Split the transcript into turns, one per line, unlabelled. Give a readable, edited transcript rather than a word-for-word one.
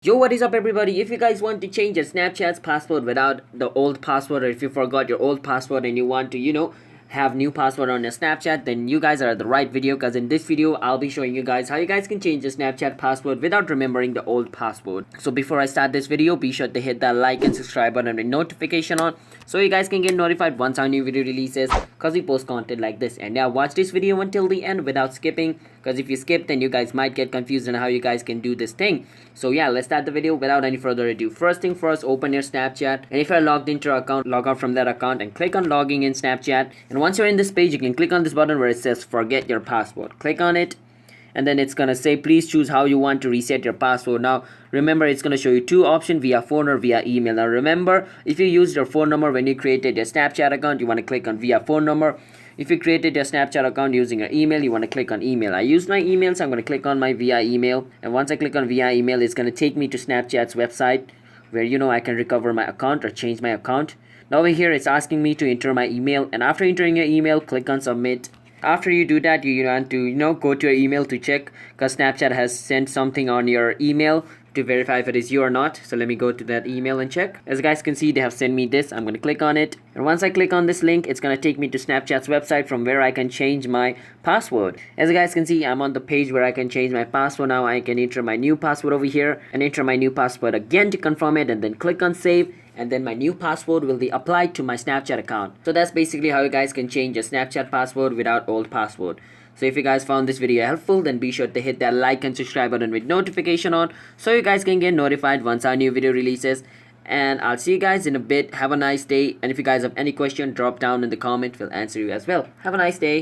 Yo, what is up everybody? If you guys want to change your Snapchat's password without the old password, or if you forgot your old password and you want to, have new password on your Snapchat, then you guys are at the right video, because in this video I'll be showing you guys how you guys can change your Snapchat password without remembering the old password. So before I start this video, be sure to hit that like and subscribe button with notification on so you guys can get notified once our new video releases, because we post content like this. And now watch this video until the end without skipping, because if you skip then you guys might get confused on how you guys can do this thing. So yeah, let's start the video without any further ado. First thing first, open your Snapchat, and if you're logged into your account, log out from that account and click on logging in Snapchat. And once you're in this page, you can click on this button where it says forget your password. Click on it, and then it's gonna say please choose how you want to reset your password. Now remember, it's gonna show you two options, via phone or via email. Now remember, if you used your phone number when you created your Snapchat account, you want to click on via phone number. If you created your Snapchat account using your email, you want to click on email. I used my email, so I'm going to click on my via email. And once I click on via email, it's going to take me to Snapchat's website where I can recover my account or change my account. Now over here, it's asking me to enter my email, and after entering your email, click on submit. After you do that, you want to go to your email to check, because Snapchat has sent something on your email to verify if it is you or not. So let me go to that email and check. As you guys can see, they have sent me this. I'm going to click on it, and once I click on this link, it's going to take me to Snapchat's website from where I can change my password. As you guys can see, I'm on the page where I can change my password. Now I can enter my new password over here and enter my new password again to confirm it, and then click on save, and then my new password will be applied to my Snapchat account. So that's basically how you guys can change your Snapchat password without old password. So if you guys found this video helpful, then be sure to hit that like and subscribe button with notification on so you guys can get notified once our new video releases. And I'll see you guys in a bit. Have a nice day, and if you guys have any question, drop down in the comment. We'll answer you as well. Have a nice day.